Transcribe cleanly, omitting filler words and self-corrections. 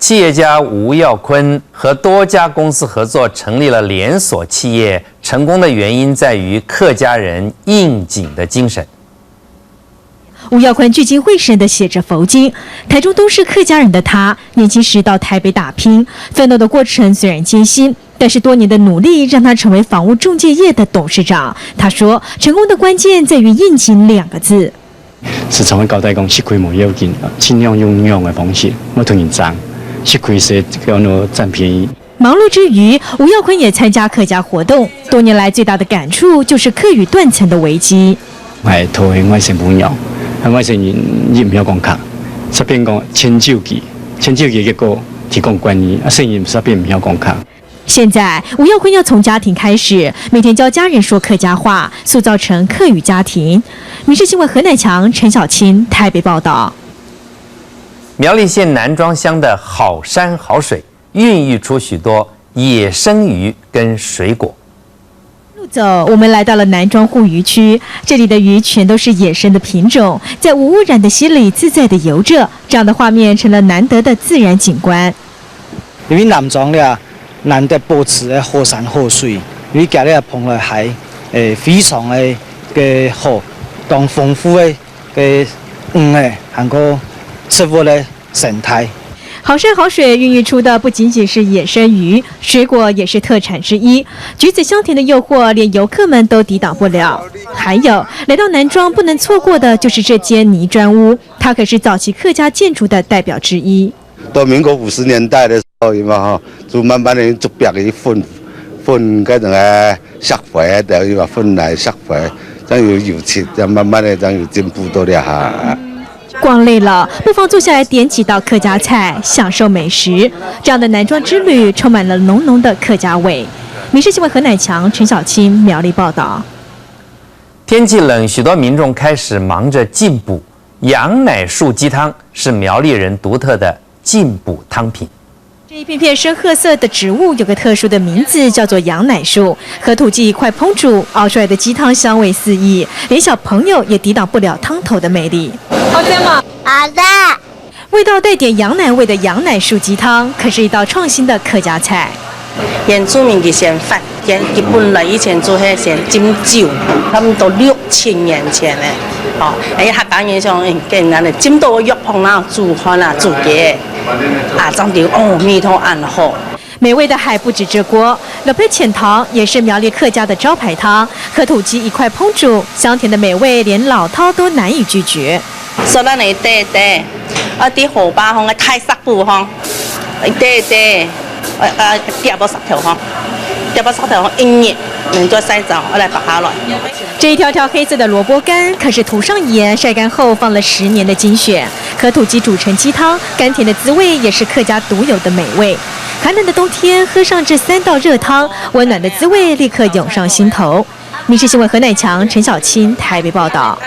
企业家吴耀坤和多家公司合作成立了连锁企业，成功的原因在于客家人应景的精神。吴耀坤聚精会神地写着佛经。台中都是客家人的他，年轻时到台北打拼，奋斗的过程虽然艰辛，但是多年的努力让他成为房屋中介业的董事长。他说，成功的关键在于应景2个字。市场的交代讲，吃亏冇要紧，尽量用用的方式，莫同人争。吃亏是要占便宜。忙碌之余，吴耀坤也参加客家活动。多年来最大的感触就是客语断层的危机。係討興我小朋友，我成員亦唔曉講客，側邊講遷就記結果提供關於成員側邊唔曉講客。現在吳耀坤要從家庭開始，每天教家人說客家話，塑造成客語家庭。民視新聞何乃強、陳小青台北報道。苗栗县南庄乡的好山好水，孕育出许多野生鱼跟水果。路走，我们来到了南庄护渔区，这里的鱼全都是野生的品种，在无污染的溪里自在地游着，这样的画面成了难得的自然景观。因为南庄咧，难得保持的好山好水，因为今日碰到海，非常的好，当丰富的韩国生活的生态。好山好水孕育出的不仅仅是野生鱼，水果也是特产之一。橘子香甜的诱惑，连游客们都抵挡不了。还有，来到南庄不能错过的就是这间泥砖屋，它可是早期客家建筑的代表之一。到民国50年代的时候，就慢慢的逐别的分嗰種嘅石灰，就話分嚟石灰，咁要油漆，就慢慢的咁要進步到了下。逛累了，不妨坐下来点几道客家菜，享受美食。这样的南庄之旅充满了浓浓的客家味。民视新闻何乃强、陈小青苗栗报道。天气冷，许多民众开始忙着进补。羊奶树鸡汤是苗栗人独特的进补汤品。这一片片深褐色的植物有个特殊的名字，叫做羊奶树。和土鸡一块烹煮，熬出来的鸡汤香味四溢，连小朋友也抵挡不了汤头的魅力。好吃吗？好的。味道带点羊奶味的羊奶树鸡汤，可是一道创新的客家菜。原住民嘅先法，佢本來以前做係先浸酒，差唔多6000年前咧，客家人上跟人哋浸到浴棚啦，煮飯啦，煮嘅，裝到味道很好。美味的还不止这锅，老配浅汤也是苗栗客家的招牌汤，和土鸡一块烹煮，香甜的美味连老饕都难以拒绝。所以你啲啲荷包香嘅太濕布香，啲夾咗10條香，夾咗10條香1熱，能再洗澡，我嚟拔下來。这一条条黑色的萝卜干，可是涂上盐晒干后放了10年的精选，和土鸡煮成鸡汤，甘甜的滋味也是客家独有的美味。寒冷的冬天，喝上这3道热汤，温暖的滋味立刻涌上心头。民视新闻何乃强、陈小青台北报道。